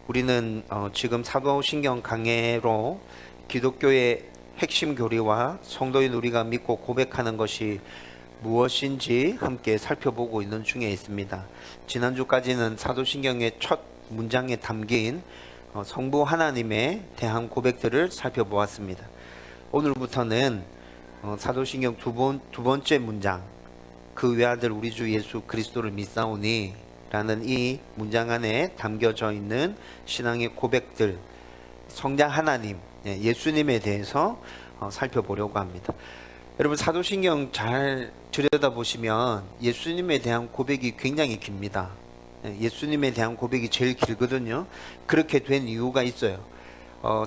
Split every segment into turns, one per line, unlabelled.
우리는 지금 사도신경 강해로 기독교의 핵심 교리와 성도인 우리가 믿고 고백하는 것이 무엇인지 함께 살펴보고 있는 중에 있습니다. 지난주까지는 사도신경의 첫 문장에 담긴 성부 하나님에 대한 고백들을 살펴보았습니다. 오늘부터는 사도신경 두 번째 문장, 그 외아들 우리 주 예수 그리스도를 믿사오니 라는 이 문장 안에 담겨져 있는 신앙의 고백들, 성자 하나님, 예수님에 대해서 살펴보려고 합니다. 여러분, 사도신경 잘 들여다보시면 예수님에 대한 고백이 굉장히 깁니다. 예수님에 대한 고백이 제일 길거든요. 그렇게 된 이유가 있어요.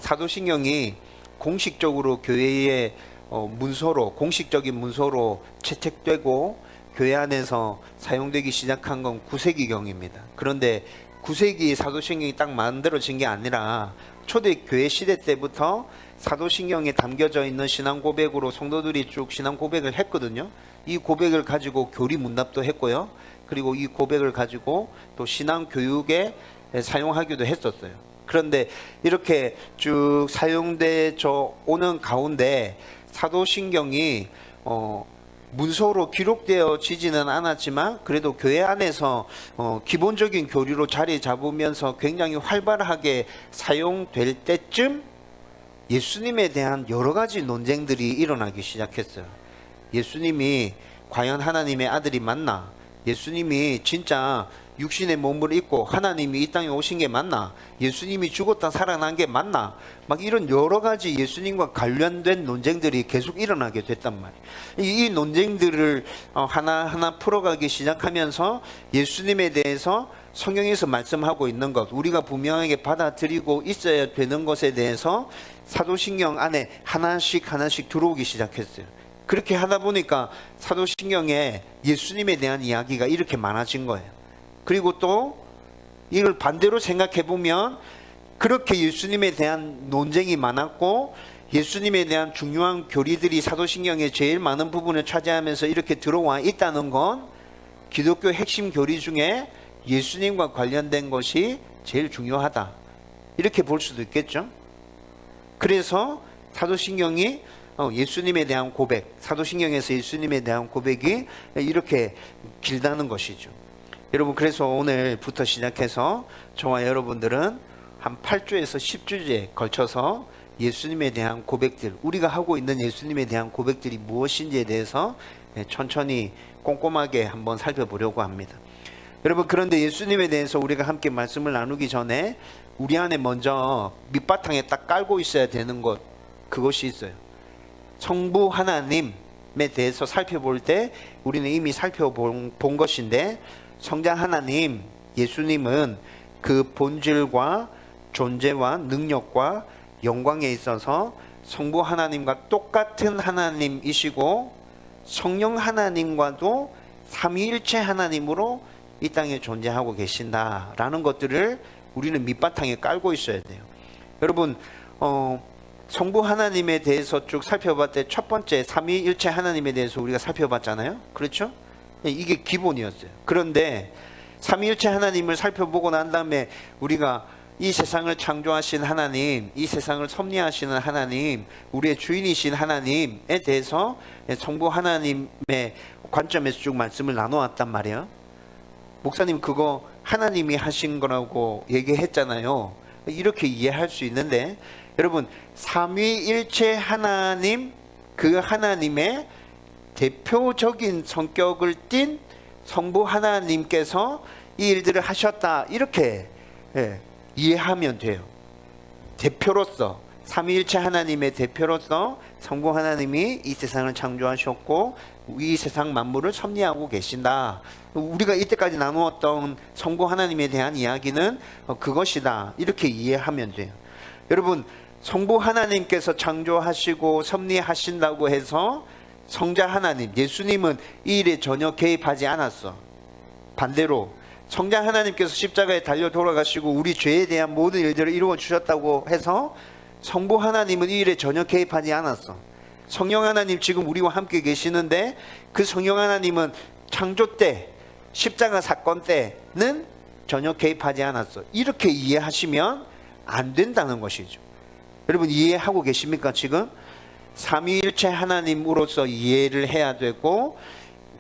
사도신경이 공식적으로 교회의 문서로, 공식적인 문서로 채택되고 교회 안에서 사용되기 시작한 건 9세기경입니다. 그런데 9세기 사도신경이 딱 만들어진 게 아니라 초대교회 시대 때부터 사도신경에 담겨져 있는 신앙 고백으로 성도들이 쭉 신앙 고백을 했거든요. 이 고백을 가지고 교리 문답도 했고요. 그리고 이 고백을 가지고 또 신앙 교육에 사용하기도 했었어요. 그런데 이렇게 쭉 사용되어 오는 가운데 사도신경이 문서로 기록되어지지는 않았지만 그래도 교회 안에서 기본적인 교리로 자리 잡으면서 굉장히 활발하게 사용될 때쯤 예수님에 대한 여러 가지 논쟁들이 일어나기 시작했어요. 예수님이 과연 하나님의 아들이 맞나? 예수님이 진짜 육신의 몸을 입고 하나님이 이 땅에 오신 게 맞나? 예수님이 죽었다 살아난 게 맞나? 막 이런 여러 가지 예수님과 관련된 논쟁들이 계속 일어나게 됐단 말이에요. 이 논쟁들을 하나하나 풀어가기 시작하면서 예수님에 대해서 성경에서 말씀하고 있는 것, 우리가 분명하게 받아들이고 있어야 되는 것에 대해서 사도신경 안에 하나씩 들어오기 시작했어요. 그렇게 하다 보니까 사도신경에 예수님에 대한 이야기가 이렇게 많아진 거예요. 그리고 또 이걸 반대로 생각해 보면 그렇게 예수님에 대한 논쟁이 많았고 예수님에 대한 중요한 교리들이 사도신경의 제일 많은 부분을 차지하면서 이렇게 들어와 있다는 건 기독교 핵심 교리 중에 예수님과 관련된 것이 제일 중요하다, 이렇게 볼 수도 있겠죠. 그래서 사도신경이 예수님에 대한 고백, 사도신경에서 예수님에 대한 고백이 이렇게 길다는 것이죠. 여러분, 그래서 오늘부터 시작해서 저와 여러분들은 한 8주에서 10주에 걸쳐서 예수님에 대한 고백들, 우리가 하고 있는 예수님에 대한 고백들이 무엇인지에 대해서 천천히 꼼꼼하게 한번 살펴보려고 합니다. 여러분, 그런데 예수님에 대해서 우리가 함께 말씀을 나누기 전에 우리 안에 먼저 밑바탕에 딱 깔고 있어야 되는 것, 그것이 있어요. 성부 하나님에 대해서 살펴볼 때 우리는 이미 살펴본 것인데, 성자 하나님, 예수님은 그 본질과 존재와 능력과 영광에 있어서 성부 하나님과 똑같은 하나님이시고 성령 하나님과도 삼위일체 하나님으로 이 땅에 존재하고 계신다라는 것들을 우리는 밑바탕에 깔고 있어야 돼요. 여러분, 성부 하나님에 대해서 쭉 살펴봤을 때 첫 번째 삼위일체 하나님에 대해서 우리가 살펴봤잖아요. 그렇죠? 이게 기본이었어요. 그런데 삼위일체 하나님을 살펴보고 난 다음에 우리가 이 세상을 창조하신 하나님, 이 세상을 섭리하시는 하나님, 우리의 주인이신 하나님에 대해서 성부 하나님의 관점에서 쭉 말씀을 나눠왔단 말이에요. 목사님, 그거 하나님이 하신 거라고 얘기했잖아요. 이렇게 이해할 수 있는데, 여러분, 삼위일체 하나님, 그 하나님의 대표적인 성격을 띤 성부 하나님께서 이 일들을 하셨다, 이렇게 이해하면 돼요. 대표로서, 삼위일체 하나님의 대표로서 성부 하나님이 이 세상을 창조하셨고 이 세상 만물을 섭리하고 계신다. 우리가 이때까지 나누었던 성부 하나님에 대한 이야기는 그것이다, 이렇게 이해하면 돼요. 여러분, 성부 하나님께서 창조하시고 섭리하신다고 해서 성자 하나님, 예수님은 이 일에 전혀 개입하지 않았어. 반대로 성자 하나님께서 십자가에 달려 돌아가시고 우리 죄에 대한 모든 일들을 이루어 주셨다고 해서 성부 하나님은 이 일에 전혀 개입하지 않았어. 성령 하나님 지금 우리와 함께 계시는데 그 성령 하나님은 창조 때, 십자가 사건 때는 전혀 개입하지 않았어. 이렇게 이해하시면 안 된다는 것이죠. 여러분 이해하고 계십니까? 지금 삼위일체 하나님으로서 이해를 해야 되고,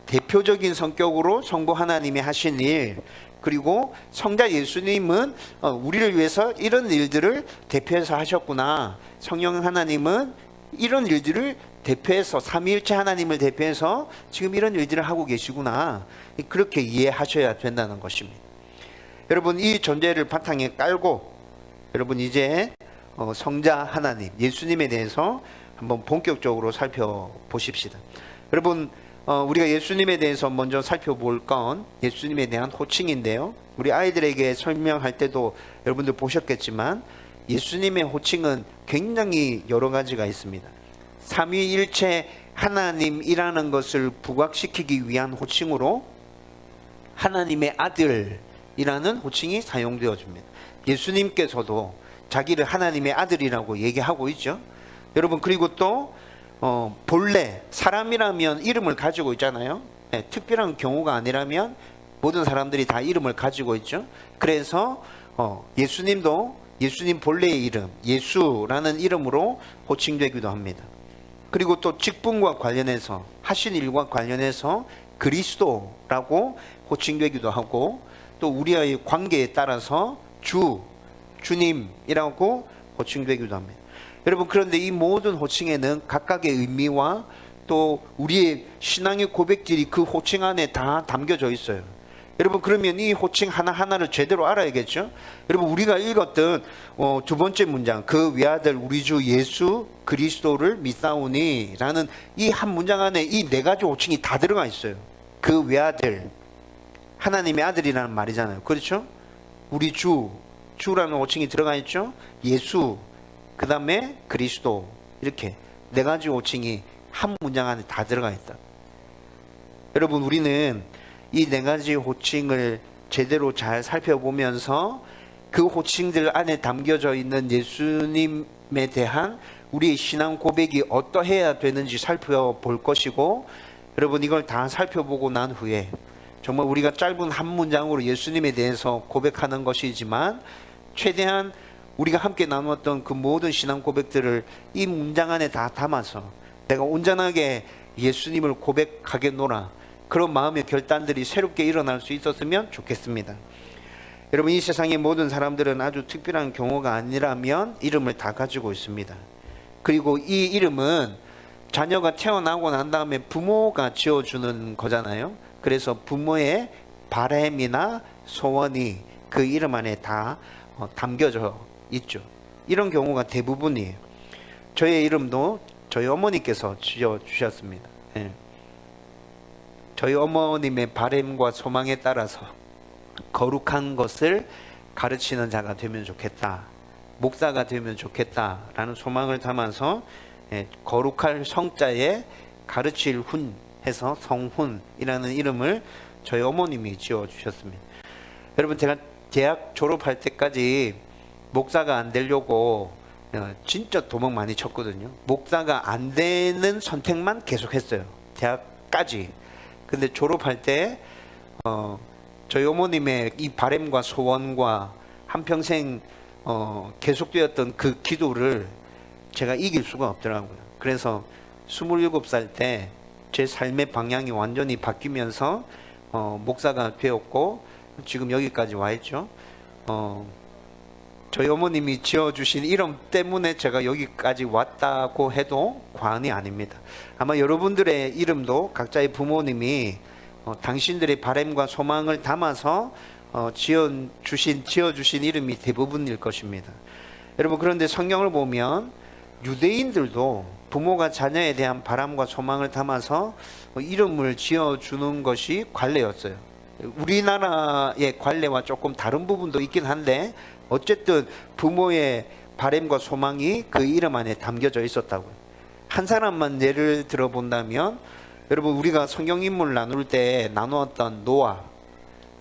대표적인 성격으로 성부 하나님이 하신 일, 그리고 성자 예수님은 우리를 위해서 이런 일들을 대표해서 하셨구나. 성령 하나님은 이런 일들을 대표해서, 삼위일체 하나님을 대표해서 지금 이런 일들을 하고 계시구나. 그렇게 이해하셔야 된다는 것입니다. 여러분 이 전제를 바탕에 깔고 여러분 이제 성자 하나님 예수님에 대해서 한번 본격적으로 살펴보십시다. 여러분 우리가 예수님에 대해서 먼저 살펴볼 건 예수님에 대한 호칭인데요, 우리 아이들에게 설명할 때도 여러분들 보셨겠지만 예수님의 호칭은 굉장히 여러 가지가 있습니다. 삼위일체 하나님이라는 것을 부각시키기 위한 호칭으로 하나님의 아들이라는 호칭이 사용되어집니다. 예수님께서도 자기를 하나님의 아들이라고 얘기하고 있죠. 여러분 그리고 또 본래 사람이라면 이름을 가지고 있잖아요. 네, 특별한 경우가 아니라면 모든 사람들이 다 이름을 가지고 있죠. 그래서 예수님도 예수님 본래의 이름 예수라는 이름으로 호칭되기도 합니다. 그리고 또 직분과 관련해서 하신 일과 관련해서 그리스도라고 호칭되기도 하고, 또 우리와의 관계에 따라서 주님이라고 호칭되기도 합니다. 여러분 그런데 이 모든 호칭에는 각각의 의미와 또 우리의 신앙의 고백들이 그 호칭 안에 다 담겨져 있어요. 여러분 그러면 이 호칭 하나하나를 제대로 알아야겠죠. 여러분 우리가 읽었던 두 번째 문장, 그 외아들 우리 주 예수 그리스도를 믿사오니 라는 이 한 문장 안에 이 네 가지 호칭이 다 들어가 있어요. 그 외아들, 하나님의 아들이라는 말이잖아요. 그렇죠? 우리 주라는 호칭이 들어가 있죠. 예수, 그 다음에 그리스도, 이렇게 네 가지 호칭이 한 문장 안에 다 들어가 있다. 여러분 우리는 이 네 가지 호칭을 제대로 잘 살펴보면서 그 호칭들 안에 담겨져 있는 예수님에 대한 우리의 신앙 고백이 어떠해야 되는지 살펴볼 것이고, 여러분 이걸 다 살펴보고 난 후에 정말 우리가 짧은 한 문장으로 예수님에 대해서 고백하는 것이지만 최대한 우리가 함께 나누었던 그 모든 신앙 고백들을 이 문장 안에 다 담아서 내가 온전하게 예수님을 고백하겠노라, 그런 마음의 결단들이 새롭게 일어날 수 있었으면 좋겠습니다. 여러분 이 세상의 모든 사람들은 아주 특별한 경우가 아니라면 이름을 다 가지고 있습니다. 그리고 이 이름은 자녀가 태어나고 난 다음에 부모가 지어주는 거잖아요. 그래서 부모의 바램이나 소원이 그 이름 안에 다 담겨져 있죠. 이런 경우가 대부분이에요. 저의 이름도 저희 어머니께서 지어주셨습니다. 네. 저희 어머님의 바램과 소망에 따라서 거룩한 것을 가르치는 자가 되면 좋겠다, 목사가 되면 좋겠다 라는 소망을 담아서 거룩할 성자에 가르칠 훈 해서 성훈이라는 이름을 저희 어머님이 지어주셨습니다. 여러분 제가 대학 졸업할 때까지 목사가 안 되려고 진짜 도망 많이 쳤거든요. 목사가 안 되는 선택만 계속했어요, 대학까지. 근데 졸업할 때 저희 어머님의 이 바램과 소원과 한평생 계속되었던 그 기도를 제가 이길 수가 없더라고요. 그래서 27살 때 제 삶의 방향이 완전히 바뀌면서 목사가 되었고 지금 여기까지 와 있죠. 저희 어머님이 지어주신 이름 때문에 제가 여기까지 왔다고 해도 과언이 아닙니다. 아마 여러분들의 이름도 각자의 부모님이 당신들의 바램과 소망을 담아서 지어주신 이름이 대부분일 것입니다. 여러분 그런데 성경을 보면 유대인들도 부모가 자녀에 대한 바람과 소망을 담아서 이름을 지어주는 것이 관례였어요. 우리나라의 관례와 조금 다른 부분도 있긴 한데 어쨌든 부모의 바램과 소망이 그 이름 안에 담겨져 있었다고요. 한 사람만 예를 들어본다면 여러분 우리가 성경 인물 나눌 때 나누었던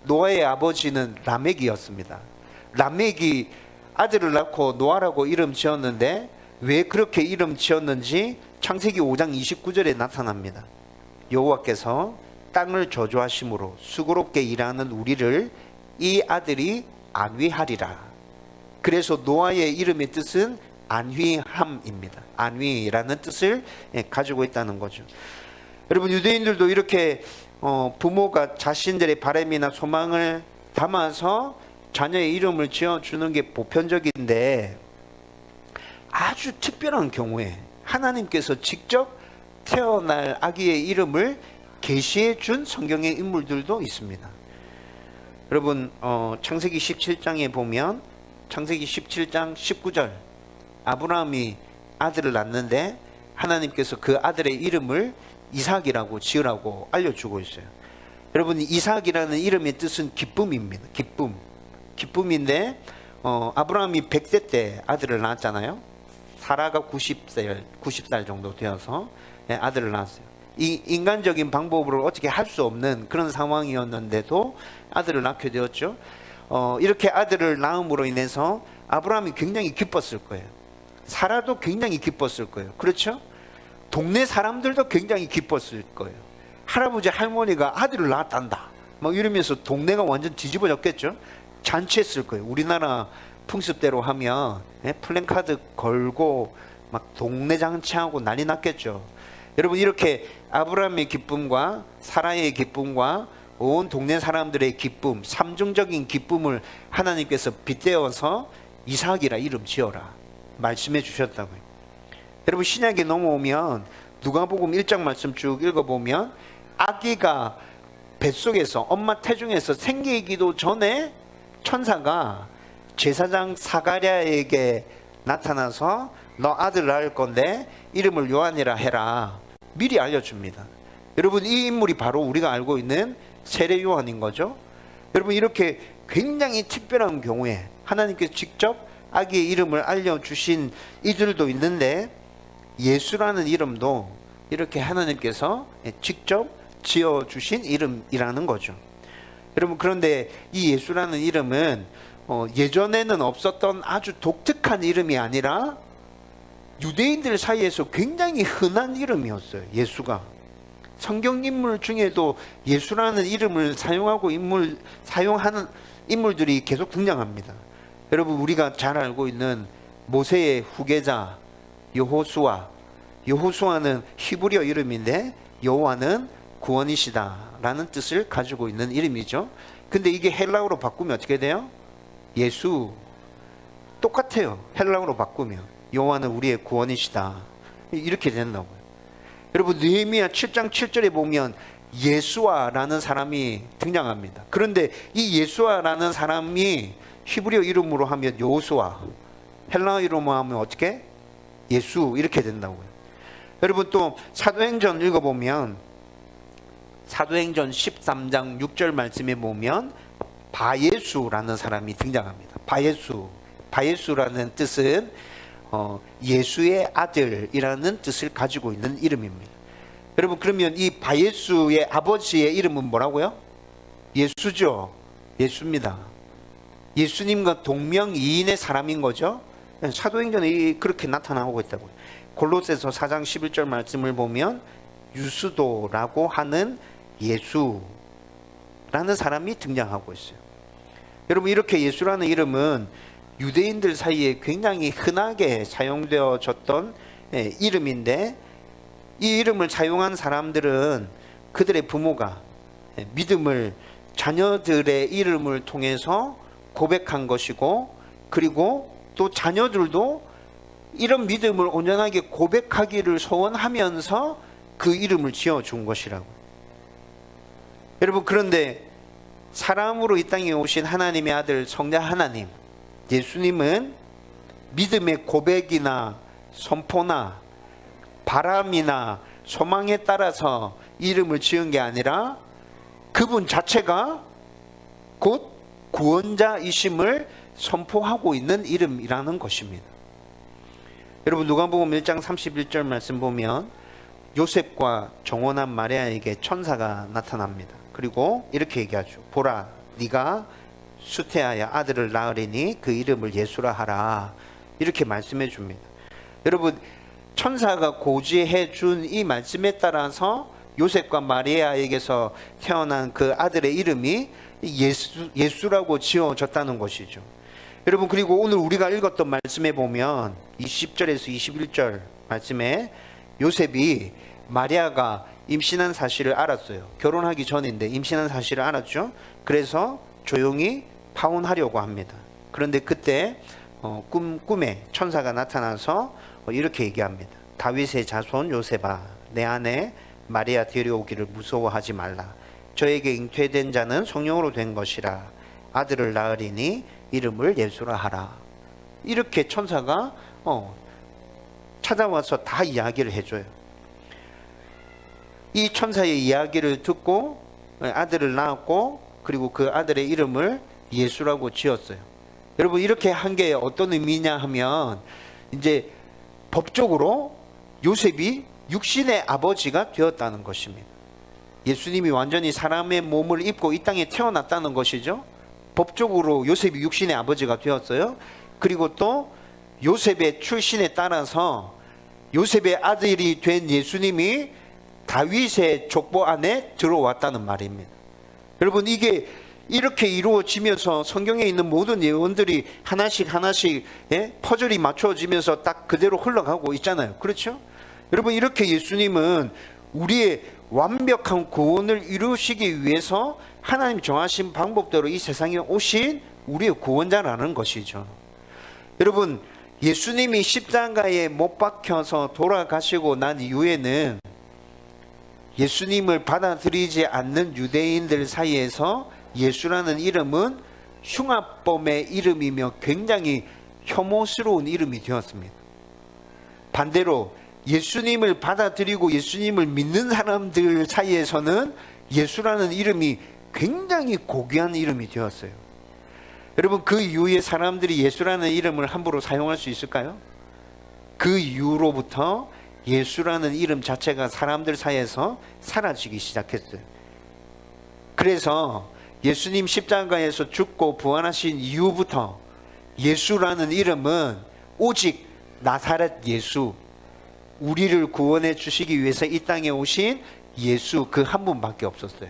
노아의 아버지는 라멕이었습니다. 라멕이 아들을 낳고 노아라고 이름 지었는데 왜 그렇게 이름 지었는지 창세기 5장 29절에 나타납니다. 여호와께서 땅을 저주하심으로 수고롭게 일하는 우리를 이 아들이 안위하리라. 그래서 노아의 이름의 뜻은 안위함입니다. 안위라는 뜻을 가지고 있다는 거죠. 여러분, 유대인들도 이렇게 부모가 자신들의 바람이나 소망을 담아서 자녀의 이름을 지어주는 게 보편적인데, 아주 특별한 경우에 하나님께서 직접 태어날 아기의 이름을 계시해 준 성경의 인물들도 있습니다. 여러분, 창세기 17장에 보면 창세기 17장 19절, 아브라함이 아들을 낳는데 하나님께서 그 아들의 이름을 이삭이라고 지으라고 알려주고 있어요. 여러분, 이삭이라는 이름의 뜻은 기쁨입니다. 기쁨인데 아브라함이 100세 때 아들을 낳았잖아요. 사라가 90살 정도 되어서 아들을 낳았어요. 이 인간적인 방법으로 어떻게 할 수 없는 그런 상황이었는데도 아들을 낳게 되었죠. 이렇게 아들을 낳음으로 인해서 아브라함이 굉장히 기뻤을 거예요. 사라도 굉장히 기뻤을 거예요. 그렇죠? 동네 사람들도 굉장히 기뻤을 거예요. 할아버지 할머니가 아들을 낳았단다 막 이러면서 동네가 완전 뒤집어졌겠죠. 잔치했을 거예요. 우리나라 풍습대로 하면 플랜카드 걸고 막 동네 잔치하고 난리 났겠죠. 여러분, 이렇게 아브라함의 기쁨과 사라의 기쁨과 온 동네 사람들의 기쁨, 삼중적인 기쁨을 하나님께서 빗대어서 이삭이라 이름 지어라 말씀해 주셨다고요. 여러분, 신약에 넘어오면 누가복음 1장 말씀 쭉 읽어보면 아기가 뱃속에서 엄마 태중에서 생기기도 전에 천사가 제사장 사가랴에게 나타나서 너 아들 낳을 건데 이름을 요한이라 해라 미리 알려줍니다. 여러분, 이 인물이 바로 우리가 알고 있는 세례 요한인 거죠. 여러분, 이렇게 굉장히 특별한 경우에 하나님께서 직접 아기의 이름을 알려주신 이들도 있는데, 예수라는 이름도 이렇게 하나님께서 직접 지어주신 이름이라는 거죠. 여러분, 그런데 이 예수라는 이름은 예전에는 없었던 아주 독특한 이름이 아니라 유대인들 사이에서 굉장히 흔한 이름이었어요. 예수가 성경 인물 중에도 예수라는 이름을 사용하는 인물들이 계속 등장합니다. 여러분, 우리가 잘 알고 있는 모세의 후계자 여호수아는 히브리어 이름인데 여호와는 구원이시다라는 뜻을 가지고 있는 이름이죠. 근데 이게 헬라어로 바꾸면 어떻게 돼요? 예수. 똑같아요. 헬라어로 바꾸면 여호와는 우리의 구원이시다 이렇게 된다고요. 여러분, 느헤미야 7장 7절에 보면 예수아라는 사람이 등장합니다. 그런데 이 예수아라는 사람이 히브리어 이름으로 하면 여호수아, 헬라어 이름으로 하면 어떻게? 예수 이렇게 된다고요. 여러분, 또 사도행전 읽어보면 사도행전 13장 6절 말씀에 보면 바예수라는 사람이 등장합니다. 바예수라는 뜻은 예수의 아들이라는 뜻을 가지고 있는 이름입니다. 여러분, 그러면 이 바예수의 아버지의 이름은 뭐라고요? 예수죠. 예수입니다. 예수님과 동명이인의 사람인 거죠. 사도행전에 그렇게 나타나고 있다고요. 골로새서 4장 11절 말씀을 보면 유스도라고 하는 예수라는 사람이 등장하고 있어요. 여러분, 이렇게 예수라는 이름은 유대인들 사이에 굉장히 흔하게 사용되어졌던 이름인데, 이 이름을 사용한 사람들은 그들의 부모가 믿음을 자녀들의 이름을 통해서 고백한 것이고, 그리고 또 자녀들도 이런 믿음을 온전하게 고백하기를 소원하면서 그 이름을 지어준 것이라고. 여러분, 그런데 사람으로 이 땅에 오신 하나님의 아들 성자 하나님 예수님은 믿음의 고백이나 선포나 바람이나 소망에 따라서 이름을 지은 게 아니라 그분 자체가 곧 구원자이심을 선포하고 있는 이름이라는 것입니다. 여러분, 누가복음 1장 31절 말씀 보면 요셉과 정혼한 마리아에게 천사가 나타납니다. 그리고 이렇게 얘기하죠. 보라, 네가 수태하여 아들을 낳으리니 그 이름을 예수라 하라. 이렇게 말씀해 줍니다. 여러분, 천사가 고지해 준 이 말씀에 따라서 요셉과 마리아에게서 태어난 그 아들의 이름이 예수라고 지어졌다는 것이죠. 여러분, 그리고 오늘 우리가 읽었던 말씀에 보면 20절에서 21절 말씀에 요셉이 마리아가 임신한 사실을 알았어요. 결혼하기 전인데 임신한 사실을 알았죠. 그래서 조용히 파혼하려고 합니다. 그런데 그때 꿈에 천사가 나타나서 이렇게 얘기합니다. 다윗의 자손 요셉아, 내 아내 마리아 데려오기를 무서워하지 말라. 저에게 잉태된 자는 성령으로 된 것이라. 아들을 낳으리니 이름을 예수라 하라. 이렇게 천사가 찾아와서 다 이야기를 해줘요. 이 천사의 이야기를 듣고 아들을 낳았고, 그리고 그 아들의 이름을 예수라고 지었어요. 여러분, 이렇게 한 게 어떤 의미냐 하면, 이제 법적으로 요셉이 육신의 아버지가 되었다는 것입니다. 예수님이 완전히 사람의 몸을 입고 이 땅에 태어났다는 것이죠. 법적으로 요셉이 육신의 아버지가 되었어요. 그리고 또 요셉의 출신에 따라서 요셉의 아들이 된 예수님이 다윗의 족보 안에 들어왔다는 말입니다. 여러분, 이게 이렇게 이루어지면서 성경에 있는 모든 예언들이 하나씩 퍼즐이 맞춰지면서 딱 그대로 흘러가고 있잖아요. 그렇죠? 여러분, 이렇게 예수님은 우리의 완벽한 구원을 이루시기 위해서 하나님 정하신 방법대로 이 세상에 오신 우리의 구원자라는 것이죠. 여러분, 예수님이 십자가에 못 박혀서 돌아가시고 난 이후에는 예수님을 받아들이지 않는 유대인들 사이에서 예수라는 이름은 흉악범의 이름이며 굉장히 혐오스러운 이름이 되었습니다. 반대로 예수님을 받아들이고 예수님을 믿는 사람들 사이에서는 예수라는 이름이 굉장히 고귀한 이름이 되었어요. 여러분, 그 이후에 사람들이 예수라는 이름을 함부로 사용할 수 있을까요? 그 이후로부터 예수라는 이름 자체가 사람들 사이에서 사라지기 시작했어요. 그래서 예수님 십자가에서 죽고 부활하신 이후부터 예수라는 이름은 오직 나사렛 예수, 우리를 구원해 주시기 위해서 이 땅에 오신 예수 그 한 분밖에 없었어요.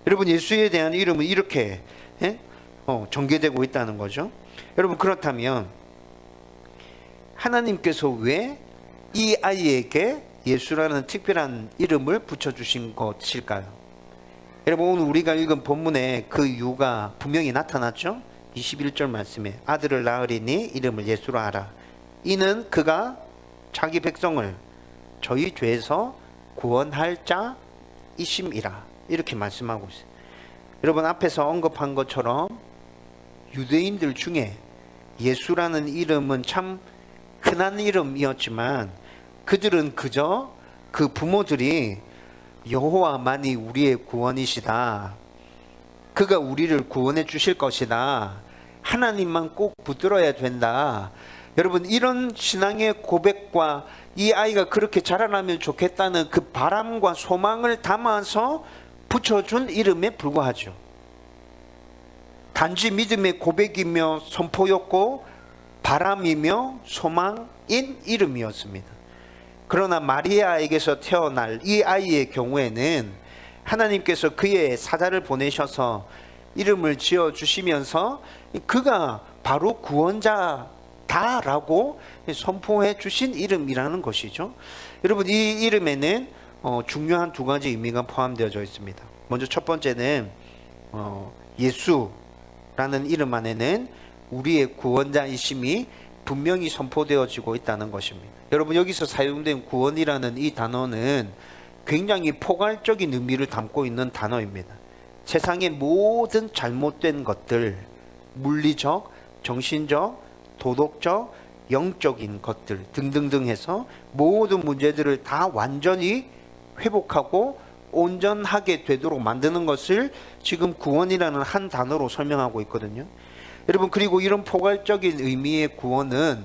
여러분, 예수에 대한 이름은 이렇게 전개되고 있다는 거죠. 여러분, 그렇다면 하나님께서 왜 이 아이에게 예수라는 특별한 이름을 붙여주신 것일까요? 여러분, 오늘 우리가 읽은 본문에 그 이유가 분명히 나타났죠. 21절 말씀에 아들을 낳으리니 이름을 예수라 하라. 이는 그가 자기 백성을 저희 죄에서 구원할 자이심이라. 이렇게 말씀하고 있어요. 여러분, 앞에서 언급한 것처럼 유대인들 중에 예수라는 이름은 참 흔한 이름이었지만 그들은 그저 그 부모들이 여호와만이 우리의 구원이시다, 그가 우리를 구원해 주실 것이다, 하나님만 꼭 붙들어야 된다, 여러분, 이런 신앙의 고백과 이 아이가 그렇게 자라나면 좋겠다는 그 바람과 소망을 담아서 붙여준 이름에 불과하죠. 단지 믿음의 고백이며 선포였고 바람이며 소망인 이름이었습니다. 그러나 마리아에게서 태어날 이 아이의 경우에는 하나님께서 그의 사자를 보내셔서 이름을 지어주시면서 그가 바로 구원자다라고 선포해 주신 이름이라는 것이죠. 여러분, 이 이름에는 중요한 두 가지 의미가 포함되어져 있습니다. 먼저 첫 번째는 예수라는 이름 안에는 우리의 구원자이심이 분명히 선포되어지고 있다는 것입니다. 여러분, 여기서 사용된 구원이라는 이 단어는 굉장히 포괄적인 의미를 담고 있는 단어입니다. 세상의 모든 잘못된 것들, 물리적, 정신적, 도덕적, 영적인 것들 등등등 해서 모든 문제들을 다 완전히 회복하고 온전하게 되도록 만드는 것을 지금 구원이라는 한 단어로 설명하고 있거든요. 여러분, 그리고 이런 포괄적인 의미의 구원은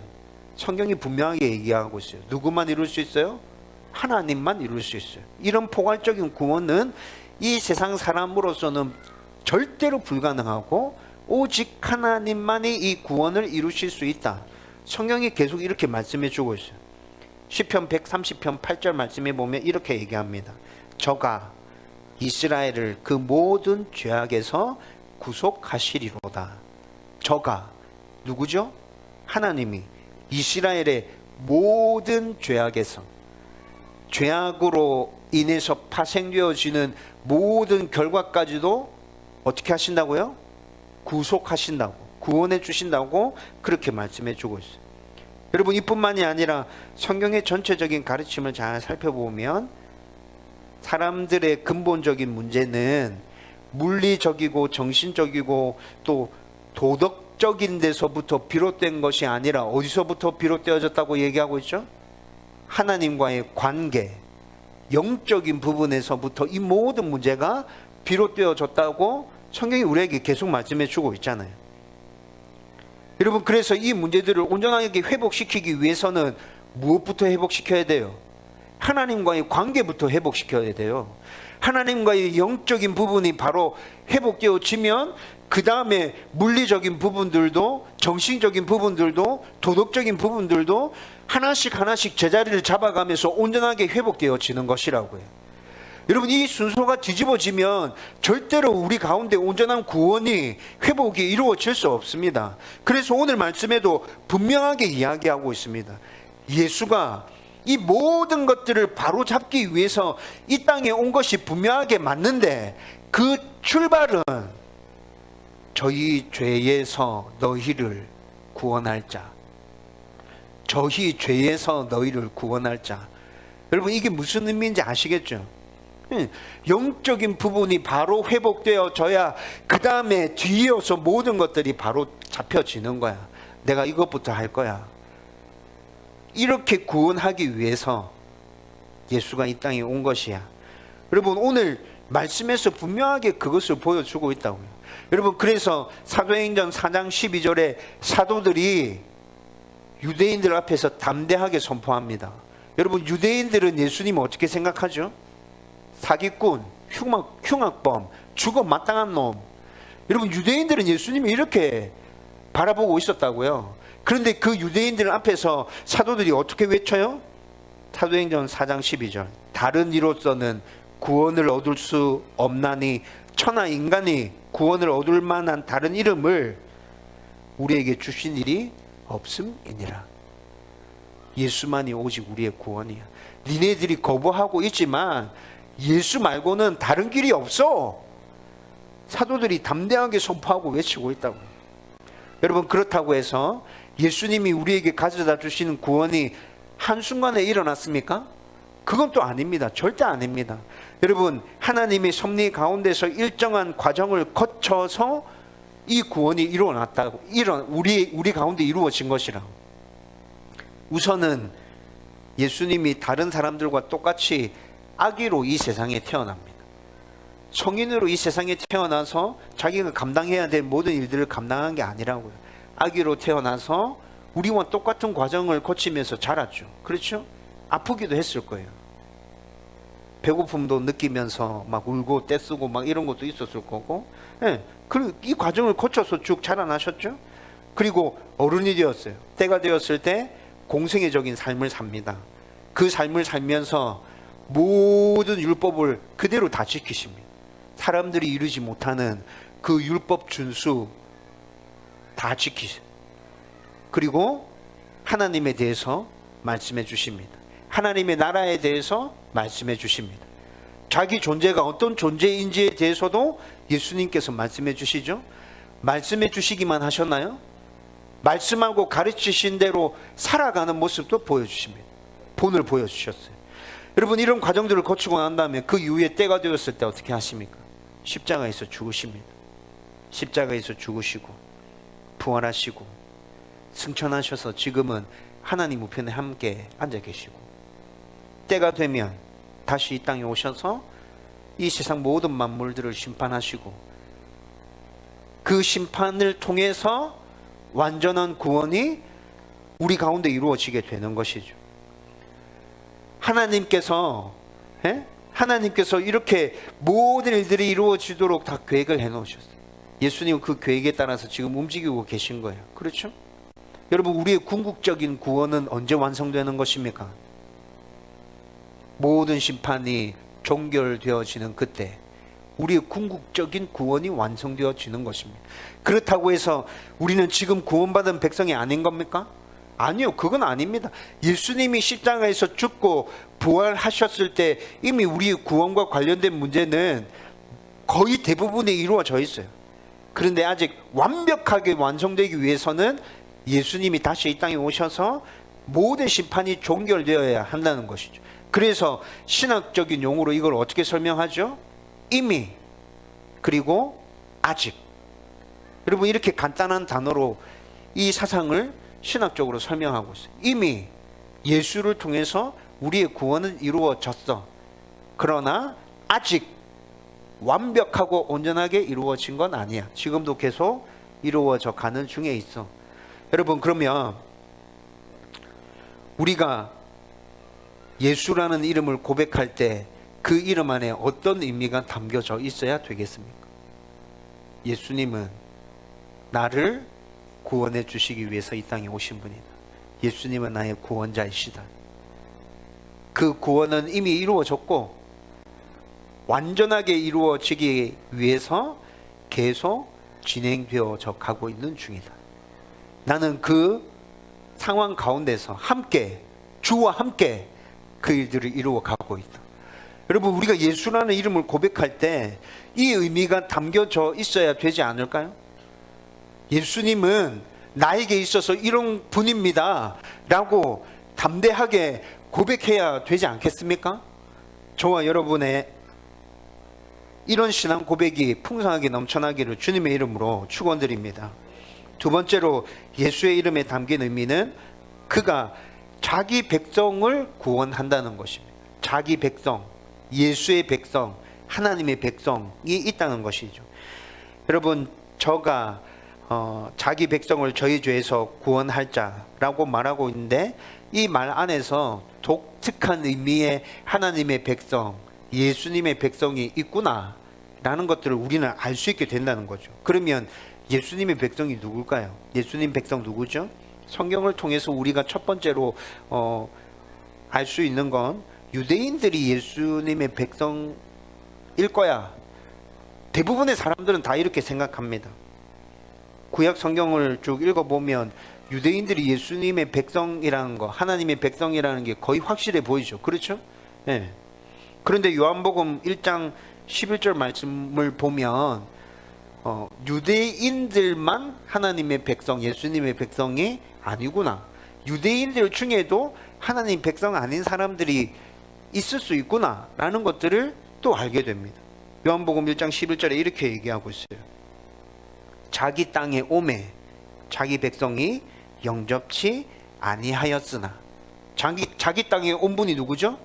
성경이 분명하게 얘기하고 있어요. 누구만 이룰 수 있어요? 하나님만 이룰 수 있어요. 이런 포괄적인 구원은 이 세상 사람으로서는 절대로 불가능하고 오직 하나님만이 이 구원을 이루실 수 있다. 성경이 계속 이렇게 말씀해 주고 있어요. 시편 130편 8절 말씀에 보면 이렇게 얘기합니다. 저가 이스라엘을 그 모든 죄악에서 구속하시리로다. 저가 누구죠? 하나님이 이스라엘의 모든 죄악에서, 죄악으로 인해서 파생되어지는 모든 결과까지도 어떻게 하신다고요? 구속하신다고, 구원해 주신다고 그렇게 말씀해 주고 있어요. 여러분, 이뿐만이 아니라 성경의 전체적인 가르침을 잘 살펴보면 사람들의 근본적인 문제는 물리적이고 정신적이고 또 도덕적인 데서부터 비롯된 것이 아니라 어디서부터 비롯되어졌다고 얘기하고 있죠? 하나님과의 관계, 영적인 부분에서부터 이 모든 문제가 비롯되어졌다고 성경이 우리에게 계속 말씀해 주고 있잖아요. 여러분, 그래서 이 문제들을 온전하게 회복시키기 위해서는 무엇부터 회복시켜야 돼요? 하나님과의 관계부터 회복시켜야 돼요. 하나님과의 영적인 부분이 바로 회복되어지면 그 다음에 물리적인 부분들도, 정신적인 부분들도, 도덕적인 부분들도 하나씩 하나씩 제자리를 잡아가면서 온전하게 회복되어지는 것이라고요. 여러분, 이 순서가 뒤집어지면 절대로 우리 가운데 온전한 구원이, 회복이 이루어질 수 없습니다. 그래서 오늘 말씀에도 분명하게 이야기하고 있습니다. 예수가 이 모든 것들을 바로잡기 위해서 이 땅에 온 것이 분명하게 맞는데, 그 출발은 저희 죄에서 너희를 구원할 자, 저희 죄에서 너희를 구원할 자. 여러분, 이게 무슨 의미인지 아시겠죠? 영적인 부분이 바로 회복되어져야 그 다음에 뒤이어서 모든 것들이 바로 잡혀지는 거야. 내가 이것부터 할 거야. 이렇게 구원하기 위해서 예수가 이 땅에 온 것이야. 여러분, 오늘 말씀에서 분명하게 그것을 보여주고 있다고요. 여러분, 그래서 사도행전 4장 12절에 사도들이 유대인들 앞에서 담대하게 선포합니다. 여러분, 유대인들은 예수님을 어떻게 생각하죠? 사기꾼, 흉악범, 죽어 마땅한 놈. 여러분, 유대인들은 예수님이 이렇게 바라보고 있었다고요. 그런데 그 유대인들 앞에서 사도들이 어떻게 외쳐요? 사도행전 4장 12절. 다른 이로서는 구원을 얻을 수 없나니 천하 인간이 구원을 얻을 만한 다른 이름을 우리에게 주신 일이 없음이니라. 예수만이 오직 우리의 구원이야. 니네들이 거부하고 있지만 예수 말고는 다른 길이 없어. 사도들이 담대하게 선포하고 외치고 있다고. 여러분, 그렇다고 해서 예수님이 우리에게 가져다 주시는 구원이 한순간에 일어났습니까? 그건 또 아닙니다. 절대 아닙니다. 여러분, 하나님의 섭리 가운데서 일정한 과정을 거쳐서 이 구원이 일어났다고, 우리 가운데 이루어진 것이라고. 우선은 예수님이 다른 사람들과 똑같이 아기로 이 세상에 태어납니다. 성인으로 이 세상에 태어나서 자기가 감당해야 될 모든 일들을 감당한 게 아니라고요. 아기로 태어나서 우리와 똑같은 과정을 거치면서 자랐죠. 그렇죠? 아프기도 했을 거예요. 배고픔도 느끼면서 막 울고 떼쓰고 막 이런 것도 있었을 거고, 그리고 이 과정을 거쳐서 쭉 자라나셨죠. 그리고 어른이 되었어요. 때가 되었을 때 공생애적인 삶을 삽니다. 그 삶을 살면서 모든 율법을 그대로 다 지키십니다. 사람들이 이루지 못하는 그 율법 준수 다 지키세요. 그리고 하나님에 대해서 말씀해 주십니다. 하나님의 나라에 대해서 말씀해 주십니다. 자기 존재가 어떤 존재인지에 대해서도 예수님께서 말씀해 주시죠. 말씀해 주시기만 하셨나요? 말씀하고 가르치신 대로 살아가는 모습도 보여주십니다. 본을 보여주셨어요. 여러분, 이런 과정들을 거치고 난 다음에 그 이후에 때가 되었을 때 어떻게 하십니까? 십자가에서 죽으십니다. 십자가에서 죽으시고 부활하시고 승천하셔서 지금은 하나님 우편에 함께 앉아 계시고, 때가 되면 다시 이 땅에 오셔서 이 세상 모든 만물들을 심판하시고, 그 심판을 통해서 완전한 구원이 우리 가운데 이루어지게 되는 것이죠. 하나님께서 이렇게 모든 일들이 이루어지도록 다 계획을 해놓으셨어요. 예수님은 그 계획에 따라서 지금 움직이고 계신 거예요. 그렇죠? 여러분, 우리의 궁극적인 구원은 언제 완성되는 것입니까? 모든 심판이 종결되어지는 그때, 우리의 궁극적인 구원이 완성되어지는 것입니다. 그렇다고 해서 우리는 지금 구원받은 백성이 아닌 겁니까? 아니요, 그건 아닙니다. 예수님이 십자가에서 죽고 부활하셨을 때 이미 우리의 구원과 관련된 문제는 거의 대부분이 이루어져 있어요. 그런데 아직 완벽하게 완성되기 위해서는 예수님이 다시 이 땅에 오셔서 모든 심판이 종결되어야 한다는 것이죠. 그래서 신학적인 용어로 이걸 어떻게 설명하죠? 이미, 그리고 아직. 여러분, 이렇게 간단한 단어로 이 사상을 신학적으로 설명하고 있어요. 이미 예수를 통해서 우리의 구원은 이루어졌어. 그러나 아직 완벽하고 온전하게 이루어진 건 아니야. 지금도 계속 이루어져 가는 중에 있어. 여러분, 그러면 우리가 예수라는 이름을 고백할 때 그 이름 안에 어떤 의미가 담겨져 있어야 되겠습니까? 예수님은 나를 구원해 주시기 위해서 이 땅에 오신 분이다. 예수님은 나의 구원자이시다. 그 구원은 이미 이루어졌고 완전하게 이루어지기 위해서 계속 진행되어져 가고 있는 중이다. 나는 그 상황 가운데서 함께, 주와 함께 그 일들을 이루어 가고 있다. 여러분, 우리가 예수라는 이름을 고백할 때 이 의미가 담겨져 있어야 되지 않을까요? 예수님은 나에게 있어서 이런 분입니다 라고 담대하게 고백해야 되지 않겠습니까? 저와 여러분의 이런 신앙 고백이 풍성하게 넘쳐나기를 주님의 이름으로 축원드립니다. 두 번째로, 예수의 이름에 담긴 의미는 그가 자기 백성을 구원한다는 것입니다. 자기 백성, 예수의 백성, 하나님의 백성이 있다는 것이죠. 여러분, 저가 자기 백성을 저희 죄에서 구원할 자라고 말하고 있는데, 이 말 안에서 독특한 의미의 하나님의 백성, 예수님의 백성이 있구나 라는 것들을 우리는 알 수 있게 된다는 거죠. 그러면 예수님의 백성이 누굴까요? 예수님 백성 누구죠? 성경을 통해서 우리가 첫 번째로 알 수 있는 건 유대인들이 예수님의 백성일 거야. 대부분의 사람들은 다 이렇게 생각합니다. 구약 성경을 쭉 읽어보면 유대인들이 예수님의 백성이라는 거, 하나님의 백성이라는 게 거의 확실해 보이죠. 그렇죠? 네. 그런데 요한복음 1장 11절 말씀을 보면 유대인들만 하나님의 백성, 예수님의 백성이 아니구나. 유대인들 중에도 하나님 백성 아닌 사람들이 있을 수 있구나 라는 것들을 또 알게 됩니다. 요한복음 1장 11절에 이렇게 얘기하고 있어요. 자기 땅에 오매 자기 백성이 영접치 아니하였으나. 자기 땅에 온 분이 누구죠?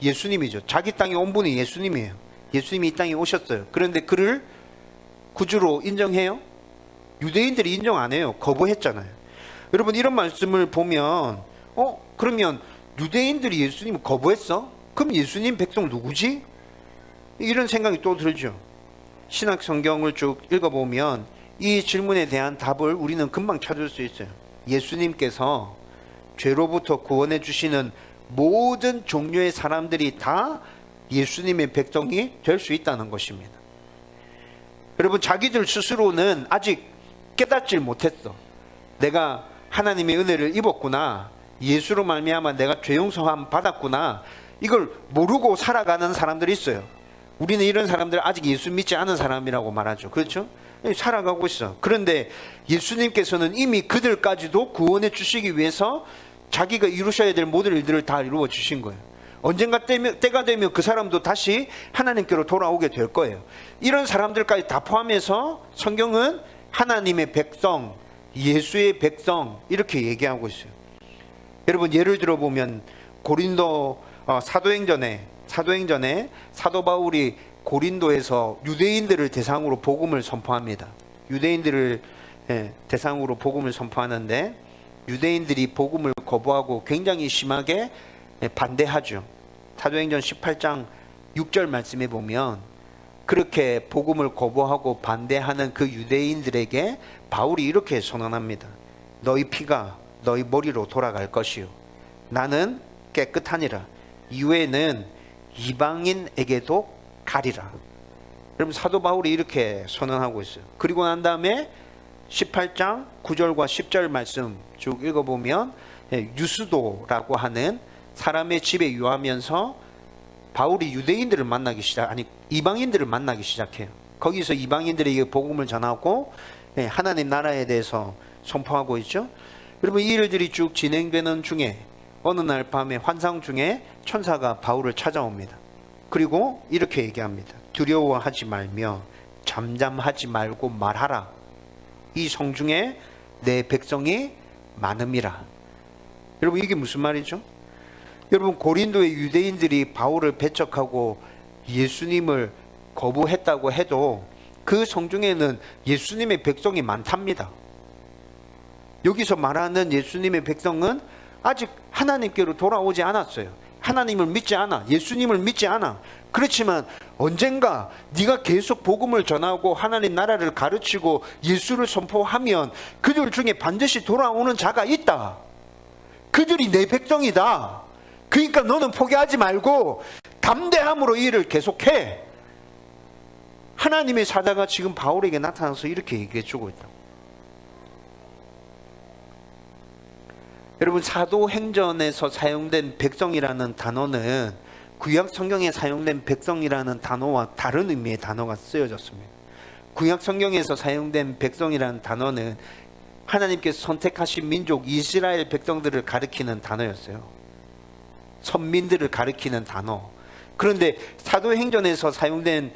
예수님이죠. 자기 땅에 온 분이 예수님이에요. 예수님이 이 땅에 오셨어요. 그런데 그를 구주로 인정해요? 유대인들이 인정 안 해요. 거부했잖아요. 여러분, 이런 말씀을 보면 그러면 유대인들이 예수님을 거부했어? 그럼 예수님 백성 누구지? 이런 생각이 또 들죠. 신약 성경을 쭉 읽어보면 이 질문에 대한 답을 우리는 금방 찾을 수 있어요. 예수님께서 죄로부터 구원해 주시는 모든 종류의 사람들이 다 예수님의 백성이 될 수 있다는 것입니다. 여러분, 자기들 스스로는 아직 깨닫질 못했어. 내가 하나님의 은혜를 입었구나, 예수로 말미암아 내가 죄 용서함 받았구나, 이걸 모르고 살아가는 사람들이 있어요. 우리는 이런 사람들 아직 예수 믿지 않은 사람이라고 말하죠. 그렇죠? 살아가고 있어. 그런데 예수님께서는 이미 그들까지도 구원해 주시기 위해서 자기가 이루셔야 될 모든 일들을 다 이루어 주신 거예요. 언젠가 때가 되면 그 사람도 다시 하나님께로 돌아오게 될 거예요. 이런 사람들까지 다 포함해서 성경은 하나님의 백성, 예수의 백성 이렇게 얘기하고 있어요. 여러분, 예를 들어 보면 고린도 사도행전에 사도 바울이 고린도에서 유대인들을 대상으로 복음을 선포합니다. 유대인들을 대상으로 복음을 선포하는데 유대인들이 복음을 거부하고 굉장히 심하게 반대하죠. 사도행전 18장 6절 말씀에 보면 그렇게 복음을 거부하고 반대하는 그 유대인들에게 바울이 이렇게 선언합니다. 너희 피가 너희 머리로 돌아갈 것이요 나는 깨끗하니라. 이후에는 이방인에게도 가리라. 여러분 사도 바울이 이렇게 선언하고 있어요. 그리고 난 다음에 18장 9절과 10절 말씀 쭉 읽어보면 유스도라고 하는 사람의 집에 유하면서 바울이 유대인들을 이방인들을 만나기 시작해요. 거기서 이방인들에게 복음을 전하고 하나님 나라에 대해서 선포하고 있죠. 여러분 이 일들이 쭉 진행되는 중에 어느 날 밤에 환상 중에 천사가 바울을 찾아옵니다. 그리고 이렇게 얘기합니다. 두려워하지 말며 잠잠하지 말고 말하라. 이 성중에 내 백성이 많음이라. 여러분 이게 무슨 말이죠? 여러분 고린도의 유대인들이 바울을 배척하고 예수님을 거부했다고 해도 그 성중에는 예수님의 백성이 많답니다. 여기서 말하는 예수님의 백성은 아직 하나님께로 돌아오지 않았어요. 하나님을 믿지 않아. 예수님을 믿지 않아. 그렇지만 언젠가 네가 계속 복음을 전하고 하나님 나라를 가르치고 예수를 선포하면 그들 중에 반드시 돌아오는 자가 있다. 그들이 내 백성이다. 그러니까 너는 포기하지 말고 담대함으로 이 일을 계속해. 하나님의 사자가 지금 바울에게 나타나서 이렇게 얘기해 주고 있다. 여러분 사도행전에서 사용된 백성이라는 단어는 구약 성경에 사용된 백성이라는 단어와 다른 의미의 단어가 쓰여졌습니다. 구약 성경에서 사용된 백성이라는 단어는 하나님께서 선택하신 민족 이스라엘 백성들을 가리키는 단어였어요. 선민들을 가리키는 단어. 그런데 사도행전에서 사용된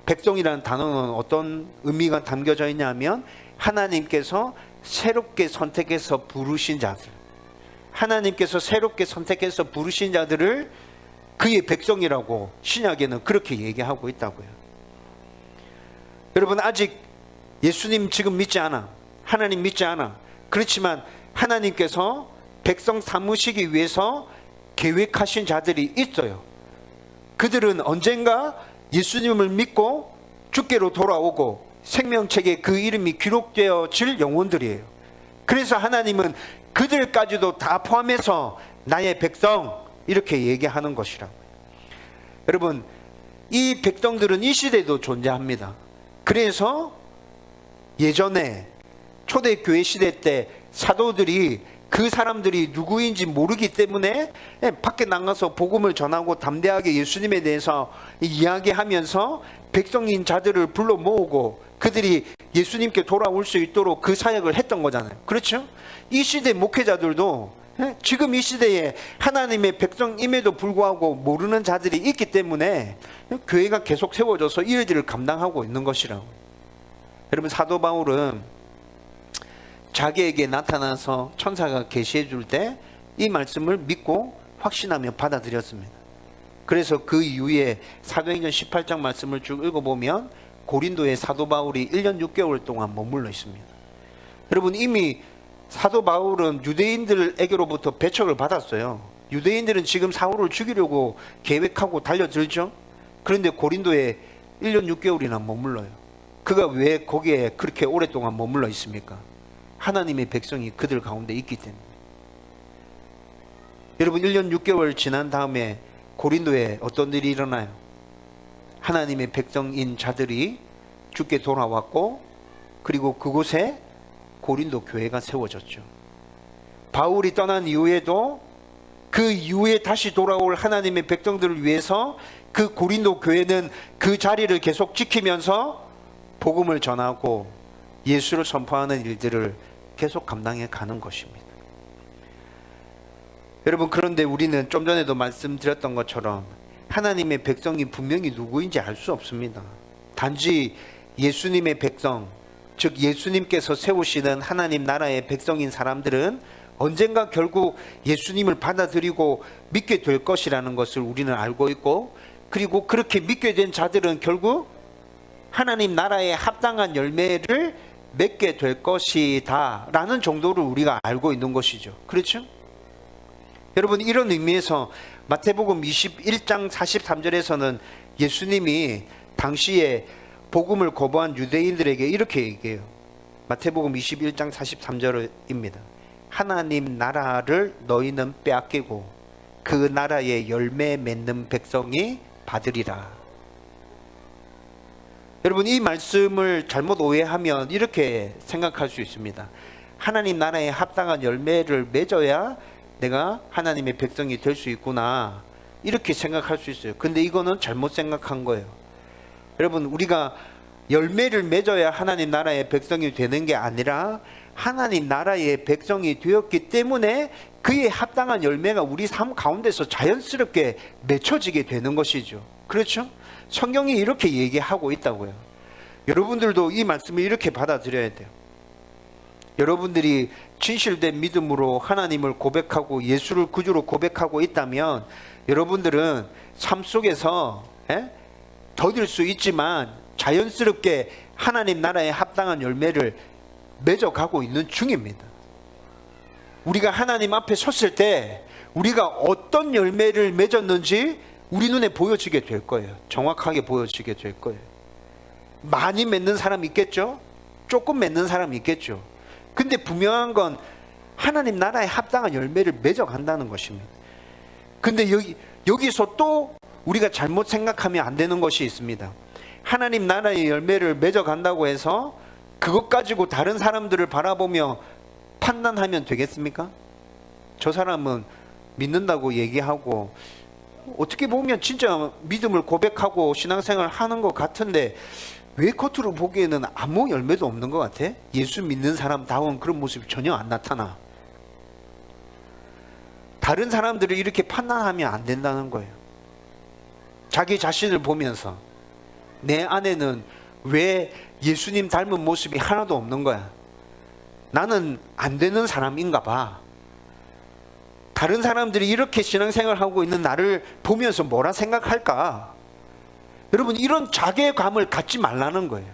백성이라는 단어는 어떤 의미가 담겨져 있냐면 하나님께서 새롭게 선택해서 부르신 자들, 하나님께서 새롭게 선택해서 부르신 자들을 그의 백성이라고 신약에는 그렇게 얘기하고 있다고요. 여러분 아직 예수님 지금 믿지 않아. 하나님 믿지 않아. 그렇지만 하나님께서 백성 삼으시기 위해서 계획하신 자들이 있어요. 그들은 언젠가 예수님을 믿고 주께로 돌아오고 생명책에 그 이름이 기록되어질 영혼들이에요. 그래서 하나님은 그들까지도 다 포함해서 나의 백성 이렇게 얘기하는 것이라고요. 여러분 이 백성들은 이 시대에도 존재합니다. 그래서 예전에 초대교회 시대 때 사도들이 그 사람들이 누구인지 모르기 때문에 밖에 나가서 복음을 전하고 담대하게 예수님에 대해서 이야기하면서 백성인 자들을 불러 모으고 그들이 예수님께 돌아올 수 있도록 그 사역을 했던 거잖아요. 그렇죠? 이 시대 목회자들도 지금 이 시대에 하나님의 백성임에도 불구하고 모르는 자들이 있기 때문에 교회가 계속 세워져서 이 일들을 감당하고 있는 것이라고. 여러분 사도 바울은 자기에게 나타나서 천사가 계시해 줄 때 이 말씀을 믿고 확신하며 받아들였습니다. 그래서 그 이후에 사도행전 18장 말씀을 쭉 읽어보면 고린도에 사도 바울이 1년 6개월 동안 머물러 있습니다. 여러분 이미 사도 바울은 유대인들에게로부터 배척을 받았어요. 유대인들은 지금 사울을 죽이려고 계획하고 달려들죠. 그런데 고린도에 1년 6개월이나 머물러요. 그가 왜 거기에 그렇게 오랫동안 머물러 있습니까? 하나님의 백성이 그들 가운데 있기 때문에. 여러분 1년 6개월 지난 다음에 고린도에 어떤 일이 일어나요? 하나님의 백성인 자들이 주께 돌아왔고 그리고 그곳에 고린도 교회가 세워졌죠. 바울이 떠난 이후에도 그 이후에 다시 돌아올 하나님의 백성들을 위해서 그 고린도 교회는 그 자리를 계속 지키면서 복음을 전하고 예수를 선포하는 일들을 계속 감당해 가는 것입니다. 여러분 그런데 우리는 좀 전에도 말씀드렸던 것처럼 하나님의 백성이 분명히 누구인지 알 수 없습니다. 단지 예수님의 백성, 즉 예수님께서 세우시는 하나님 나라의 백성인 사람들은 언젠가 결국 예수님을 받아들이고 믿게 될 것이라는 것을 우리는 알고 있고, 그리고 그렇게 믿게 된 자들은 결국 하나님 나라에 합당한 열매를 맺게 될 것이다 라는 정도로 우리가 알고 있는 것이죠. 그렇죠? 여러분 이런 의미에서 마태복음 21장 43절에서는 예수님이 당시에 복음을 거부한 유대인들에게 이렇게 얘기해요. 마태복음 21장 43절입니다. 하나님 나라를 너희는 빼앗기고 그 나라의 열매 맺는 백성이 받으리라. 여러분, 이 말씀을 잘못 오해하면 이렇게 생각할 수 있습니다. 하나님 나라에 합당한 열매를 맺어야 내가 하나님의 백성이 될 수 있구나, 이렇게 생각할 수 있어요. 근데 이거는 잘못 생각한 거예요. 여러분, 우리가 열매를 맺어야 하나님 나라의 백성이 되는 게 아니라 하나님 나라의 백성이 되었기 때문에 그에 합당한 열매가 우리 삶 가운데서 자연스럽게 맺혀지게 되는 것이죠. 그렇죠? 성경이 이렇게 얘기하고 있다고요. 여러분들도 이 말씀을 이렇게 받아들여야 돼요. 여러분들이 진실된 믿음으로 하나님을 고백하고 예수를 구주로 고백하고 있다면 여러분들은 삶 속에서 더딜 수 있지만 자연스럽게 하나님 나라에 합당한 열매를 맺어가고 있는 중입니다. 우리가 하나님 앞에 섰을 때 우리가 어떤 열매를 맺었는지 우리 눈에 보여지게 될 거예요. 정확하게 보여지게 될 거예요. 많이 맺는 사람 있겠죠? 조금 맺는 사람 있겠죠? 근데 분명한 건 하나님 나라에 합당한 열매를 맺어간다는 것입니다. 근데 여기서 또 우리가 잘못 생각하면 안 되는 것이 있습니다. 하나님 나라의 열매를 맺어간다고 해서 그것 가지고 다른 사람들을 바라보며 판단하면 되겠습니까? 저 사람은 믿는다고 얘기하고 어떻게 보면 진짜 믿음을 고백하고 신앙생활을 하는 것 같은데 왜 겉으로 보기에는 아무 열매도 없는 것 같아? 예수 믿는 사람다운 그런 모습이 전혀 안 나타나. 다른 사람들을 이렇게 판단하면 안 된다는 거예요. 자기 자신을 보면서 내 안에는 왜 예수님 닮은 모습이 하나도 없는 거야? 나는 안 되는 사람인가 봐. 다른 사람들이 이렇게 신앙생활을 하고 있는 나를 보면서 뭐라 생각할까? 여러분, 이런 자괴감을 갖지 말라는 거예요.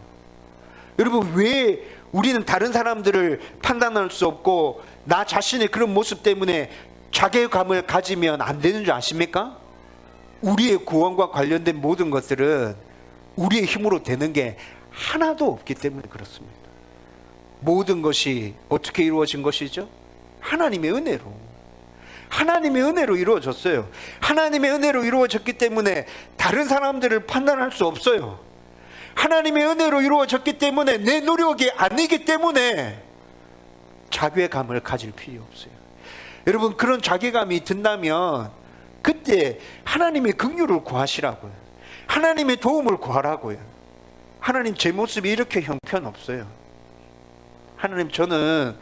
여러분, 왜 우리는 다른 사람들을 판단할 수 없고 나 자신의 그런 모습 때문에 자괴감을 가지면 안 되는 줄 아십니까? 우리의 구원과 관련된 모든 것들은 우리의 힘으로 되는 게 하나도 없기 때문에 그렇습니다. 모든 것이 어떻게 이루어진 것이죠? 하나님의 은혜로. 하나님의 은혜로 이루어졌어요. 하나님의 은혜로 이루어졌기 때문에 다른 사람들을 판단할 수 없어요. 하나님의 은혜로 이루어졌기 때문에 내 노력이 아니기 때문에 자괴감을 가질 필요 없어요. 여러분, 그런 자괴감이 든다면 그때 하나님의 긍휼을 구하시라고요. 하나님의 도움을 구하라고요. 하나님, 제 모습이 이렇게 형편없어요. 하나님, 저는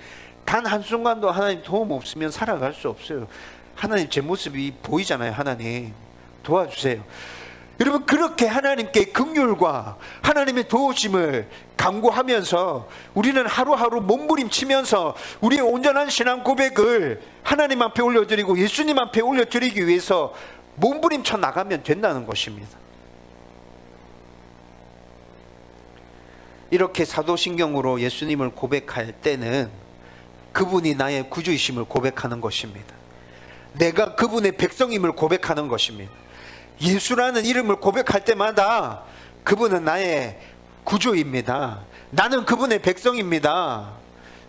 단 한순간도 하나님 도움 없으면 살아갈 수 없어요. 하나님, 제 모습이 보이잖아요. 하나님, 도와주세요. 여러분, 그렇게 하나님께 긍휼과 하나님의 도우심을 간구하면서 우리는 하루하루 몸부림치면서 우리의 온전한 신앙 고백을 하나님 앞에 올려드리고 예수님 앞에 올려드리기 위해서 몸부림쳐 나가면 된다는 것입니다. 이렇게 사도신경으로 예수님을 고백할 때는 그분이 나의 구주이심을 고백하는 것입니다. 내가 그분의 백성임을 고백하는 것입니다. 예수라는 이름을 고백할 때마다 그분은 나의 구주입니다. 나는 그분의 백성입니다.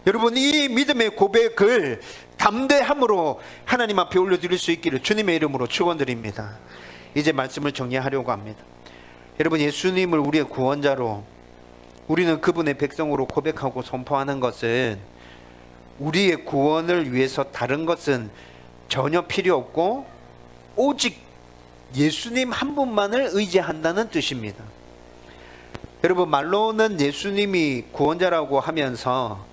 여러분, 이 믿음의 고백을 담대함으로 하나님 앞에 올려드릴 수 있기를 주님의 이름으로 축원드립니다. 이제 말씀을 정리하려고 합니다. 여러분, 예수님을 우리의 구원자로, 우리는 그분의 백성으로 고백하고 선포하는 것은 우리의 구원을 위해서 다른 것은 전혀 필요 없고 오직 예수님 한 분만을 의지한다는 뜻입니다. 여러분, 말로는 예수님이 구원자라고 하면서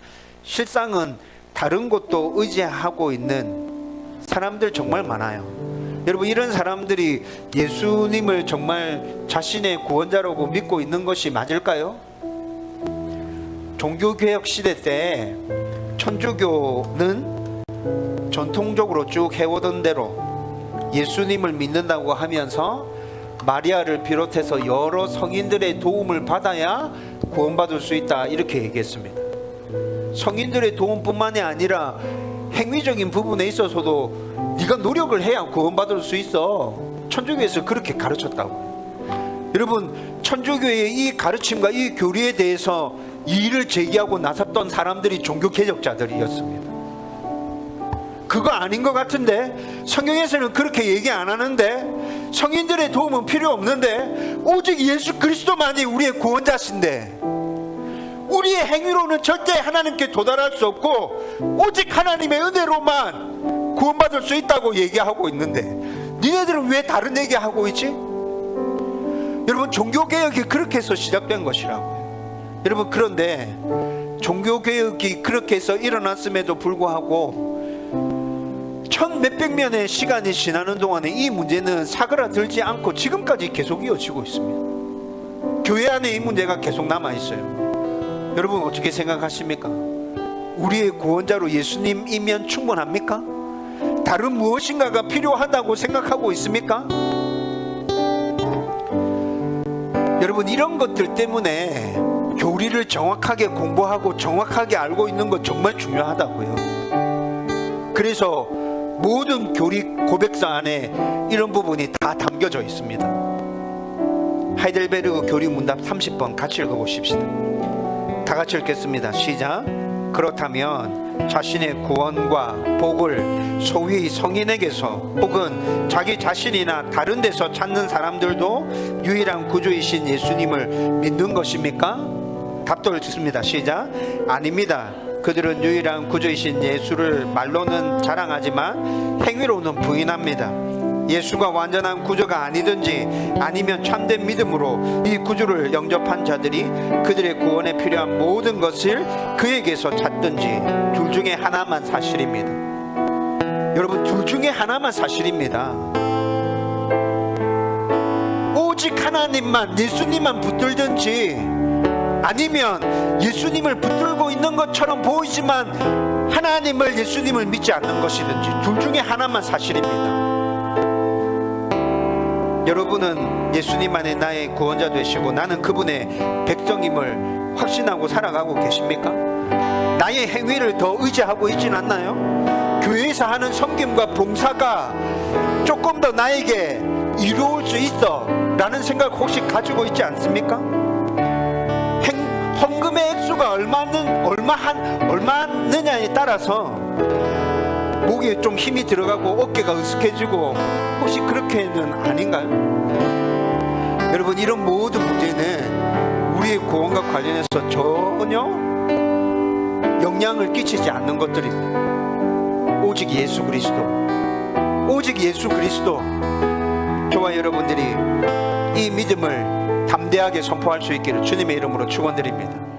실상은 다른 것도 의지하고 있는 사람들 정말 많아요. 여러분, 이런 사람들이 예수님을 정말 자신의 구원자라고 믿고 있는 것이 맞을까요? 종교개혁 시대 때 천주교는 전통적으로 쭉 해오던 대로 예수님을 믿는다고 하면서 마리아를 비롯해서 여러 성인들의 도움을 받아야 구원받을 수 있다, 이렇게 얘기했습니다. 성인들의 도움뿐만이 아니라 행위적인 부분에 있어서도 네가 노력을 해야 구원받을 수 있어. 천주교에서 그렇게 가르쳤다고. 여러분, 천주교의 이 가르침과 이 교리에 대해서 이의를 제기하고 나섰던 사람들이 종교개혁자들이었습니다. 그거 아닌 것 같은데, 성경에서는 그렇게 얘기 안 하는데, 성인들의 도움은 필요 없는데 오직 예수 그리스도만이 우리의 구원자신데 우리의 행위로는 절대 하나님께 도달할 수 없고 오직 하나님의 은혜로만 구원받을 수 있다고 얘기하고 있는데 니네들은 왜 다른 얘기하고 있지? 여러분, 종교개혁이 그렇게 해서 시작된 것이라고요. 여러분, 그런데 종교개혁이 그렇게 해서 일어났음에도 불구하고 몇백 년의 시간이 지나는 동안에 이 문제는 사그라들지 않고 지금까지 계속 이어지고 있습니다. 교회 안에 이 문제가 계속 남아있어요. 여러분, 어떻게 생각하십니까? 우리의 구원자로 예수님이면 충분합니까? 다른 무엇인가가 필요하다고 생각하고 있습니까? 여러분, 이런 것들 때문에 교리를 정확하게 공부하고 정확하게 알고 있는 것 정말 중요하다고요. 그래서 모든 교리 고백서 안에 이런 부분이 다 담겨져 있습니다. 하이델베르그 교리 문답 30번 같이 읽어보십시다. 다 같이 읽겠습니다. 시작. 그렇다면 자신의 구원과 복을 소위 성인에게서 혹은 자기 자신이나 다른 데서 찾는 사람들도 유일한 구주이신 예수님을 믿는 것입니까? 답도 읽습니다. 시작. 아닙니다. 그들은 유일한 구주이신 예수를 말로는 자랑하지만 행위로는 부인합니다. 예수가 완전한 구주가 아니든지 아니면 참된 믿음으로 이 구주를 영접한 자들이 그들의 구원에 필요한 모든 것을 그에게서 찾든지 둘 중에 하나만 사실입니다. 여러분, 둘 중에 하나만 사실입니다. 오직 하나님만, 예수님만 붙들든지 아니면 예수님을 붙들고 있는 것처럼 보이지만 하나님을, 예수님을 믿지 않는 것이든지 둘 중에 하나만 사실입니다. 여러분은 예수님만이 나의 구원자 되시고 나는 그분의 백성임을 확신하고 살아가고 계십니까? 나의 행위를 더 의지하고 있진 않나요? 교회에서 하는 섬김과 봉사가 조금 더 나에게 이로울 수 있어 라는 생각 혹시 가지고 있지 않습니까? 헌금의 액수가 얼마느냐에 따라서 목에 좀 힘이 들어가고 어깨가 으쓱해지고 혹시 그렇게는 아닌가요? 여러분, 이런 모든 문제는 우리의 구원과 관련해서 전혀 영향을 끼치지 않는 것들입니다. 오직 예수 그리스도, 오직 예수 그리스도. 저와 여러분들이 이 믿음을 담대하게 선포할 수 있기를 주님의 이름으로 축원드립니다.